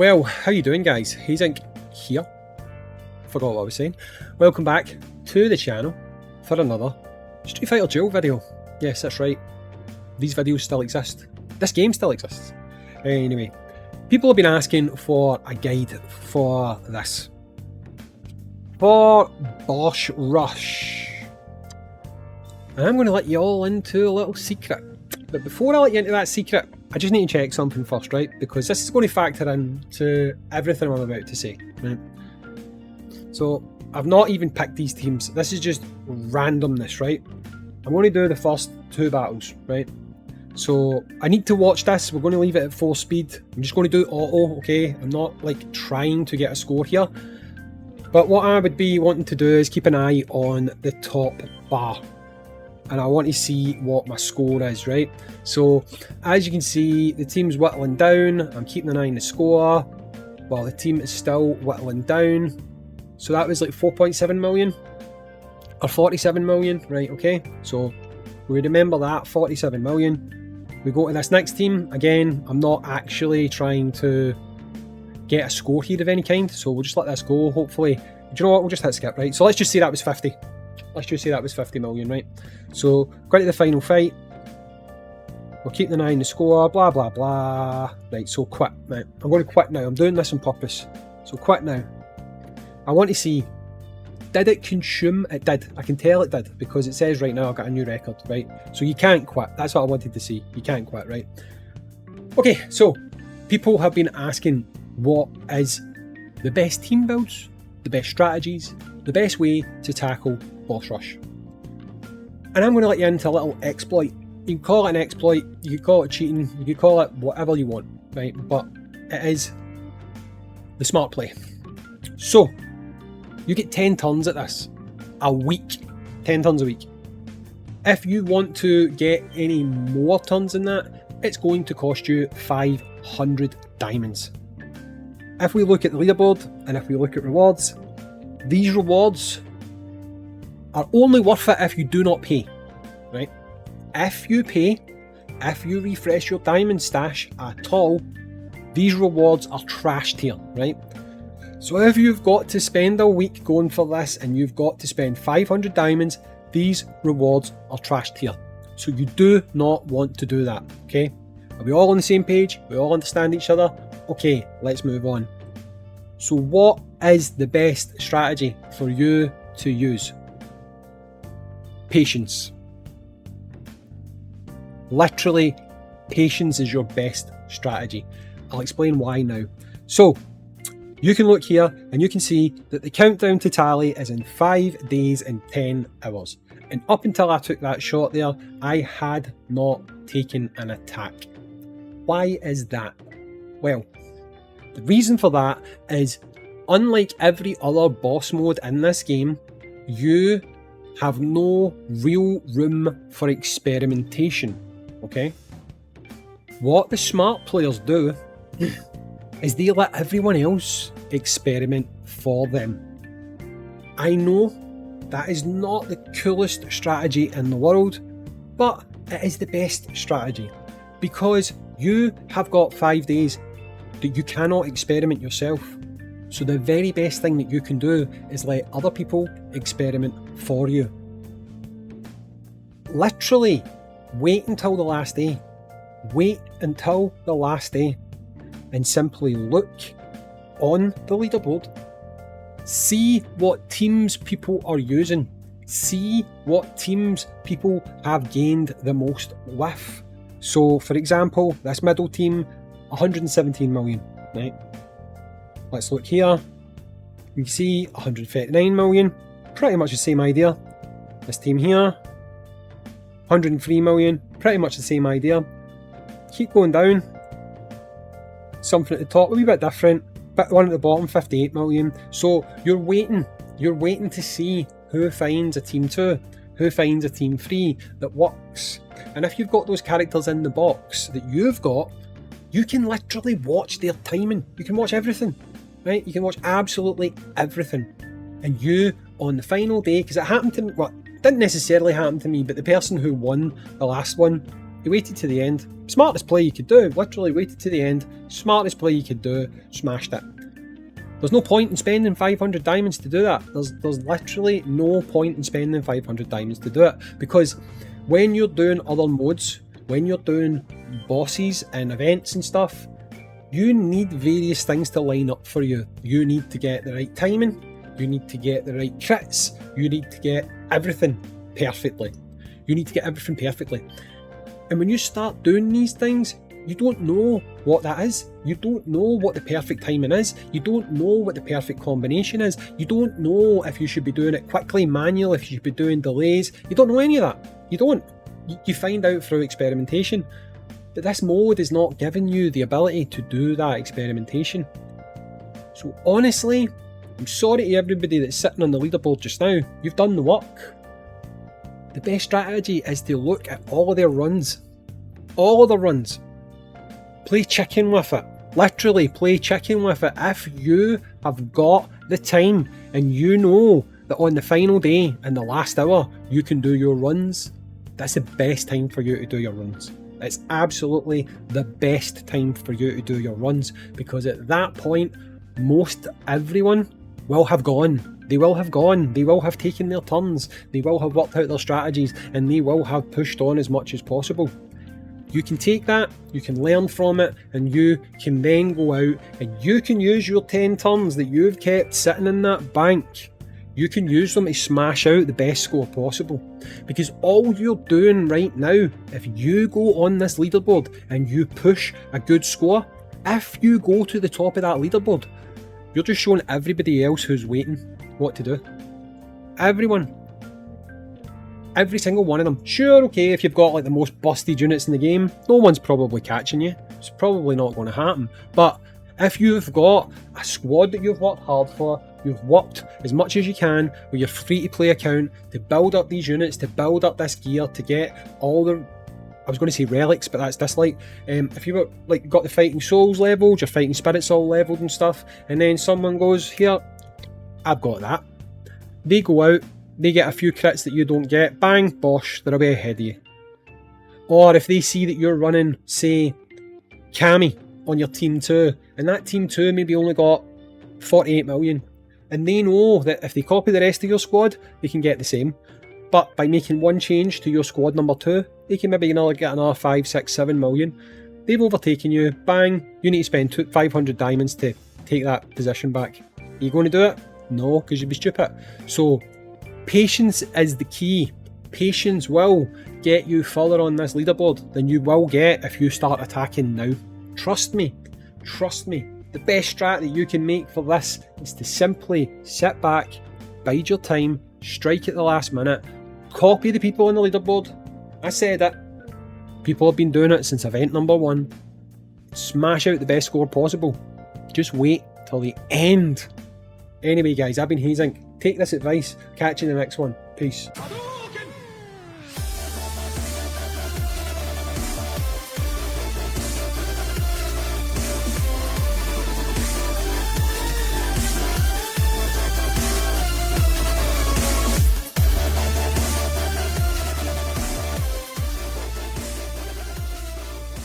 Well, how you doing, guys? Hayzink here. Forgot what I was saying. Welcome back to the channel for another Street Fighter Duel video. Yes, that's right. These videos still exist. This game still exists. Anyway, people have been asking for a guide for this. For Boss Rush. And I'm going to let you all into a little secret. But before I let you into that secret, I just need to check something first, right? Because this is going to factor into everything I'm about to say, right? So, I've not even picked these teams. This is just randomness, right? I'm going to do the first two battles, right? So, I need to watch this. We're going to leave it at full speed. I'm just going to do auto, okay? I'm not, like, trying to get a score here. But what I would be wanting to do is keep an eye on the top bar. And I want to see what my score is, right? So, as you can see, the team's whittling down. I'm keeping an eye on the score, while the team is still whittling down. So that was like 4.7 million, or 47 million, right, okay? So, we remember that, 47 million. We go to this next team. Again, I'm not actually trying to get a score here of any kind, so we'll just let this go, hopefully. Do you know what, we'll just hit skip, right? So let's just say that was 50. Let's just say that was 50 million, right? So, go to the final fight. We'll keep an eye on the score, blah, blah, blah. Right, so quit, right? I'm going to quit now. I'm doing this on purpose. So, quit now. I want to see, did it consume? It did. I can tell it did, because it says right now I've got a new record, right? So, you can't quit. That's what I wanted to see. You can't quit, right? Okay, so, people have been asking what is the best team builds, the best strategies, the best way to tackle Boss Rush. And I'm going to let you into a little exploit. You can call it an exploit, you can call it cheating, you can call it whatever you want, right? But it is the smart play. So, you get 10 turns at this a week. 10 turns a week. If you want to get any more turns than that, it's going to cost you 500 diamonds. If we look at the leaderboard, and if we look at rewards, these rewards are only worth it if you do not pay, right? If you pay, if you refresh your diamond stash at all, these rewards are trashed here, right? So if you've got to spend a week going for this and you've got to spend 500 diamonds, these rewards are trashed here. So you do not want to do that, okay? Are we all on the same page? We all understand each other? Okay, let's move on. So what is the best strategy for you to use? Patience. Literally, patience is your best strategy. I'll explain why now. So, you can look here and you can see that the countdown to tally is in 5 days and 10 hours. And up until I took that shot there, I had not taken an attack. Why is that? Well, the reason for that is, unlike every other boss mode in this game, you have no real room for experimentation, okay? What the smart players do is they let everyone else experiment for them. I know that is not the coolest strategy in the world, but it is the best strategy, because you have got 5 days that you cannot experiment yourself. So the very best thing that you can do is let other people experiment for you. Literally, wait until the last day. Wait until the last day and simply look on the leaderboard. See what teams people are using. See what teams people have gained the most with. So, for example, this middle team, 117 million, right? Let's look here. We see 139 million, pretty much the same idea. This team here, 103 million, pretty much the same idea. Keep going down. Something at the top, a wee bit different. But one at the bottom, 58 million. So you're waiting to see who finds a team 2, who finds a team 3 that works. And if you've got those characters in the box that you've got, you can literally watch their timing. You can watch everything, right? You can watch absolutely everything. And you, on the final day, because it happened to me, well, it didn't necessarily happen to me, but the person who won the last one, He waited to the end. Smartest play you could do. Literally waited to the end. Smartest play you could do. Smashed it. There's no point in spending 500 diamonds to do that. There's literally no point in spending 500 diamonds to do it. Because when you're doing other modes, when you're doing bosses and events and stuff, you need various things to line up for you. You need to get the right timing. You need to get the right crits. You need to get everything perfectly. You need to get everything perfectly. And when you start doing these things, you don't know what that is. You don't know what the perfect timing is. You don't know what the perfect combination is. You don't know if you should be doing it quickly, manual, if you should be doing delays. You don't know any of that. You don't. You find out through experimentation. But this mode is not giving you the ability to do that experimentation. So honestly, I'm sorry to everybody that's sitting on the leaderboard just now. You've done the work. The best strategy is to look at all of their runs. All of the runs. Play chicken with it. Literally play chicken with it. If you have got the time and you know that on the final day, in the last hour, you can do your runs, that's the best time for you to do your runs. It's absolutely the best time for you to do your runs, because at that point, most everyone will have gone. They will have gone. They will have taken their turns. They will have worked out their strategies, and they will have pushed on as much as possible. You can take that, you can learn from it, and you can then go out and you can use your 10 turns that you've kept sitting in that bank. You can use them to smash out the best score possible. Because all you're doing right now, if you go on this leaderboard and you push a good score, if you go to the top of that leaderboard, you're just showing everybody else who's waiting what to do. Everyone. Every single one of them. Sure, okay, if you've got like the most busted units in the game, no one's probably catching you. It's probably not going to happen. But if you've got a squad that you've worked hard for, you've worked as much as you can with your free-to-play account to build up these units, to build up this gear, to get all the, I was going to say relics, but that's dislike. If you like got the fighting souls leveled, your fighting spirits all leveled and stuff, and then someone goes, here, I've got that. They go out, they get a few crits that you don't get, bang, bosh, they're way ahead of you. Or if they see that you're running, say, Cammy on your team 2, and that team 2 maybe only got 48 million, and they know that if they copy the rest of your squad, they can get the same. But by making one change to your squad number 2, they can maybe get another 5, 6, 7 million. They've overtaken you, bang, you need to spend 500 diamonds to take that position back. Are you going to do it? No, because you'd be stupid. So, patience is the key. Patience will get you further on this leaderboard than you will get if you start attacking now. Trust me. Trust me. The best strat that you can make for this is to simply sit back, bide your time, strike at the last minute, copy the people on the leaderboard. I said it. People have been doing it since event number 1. Smash out the best score possible. Just wait till the end. Anyway guys, I've been Hayzink. Take this advice. Catch you in the next one. Peace.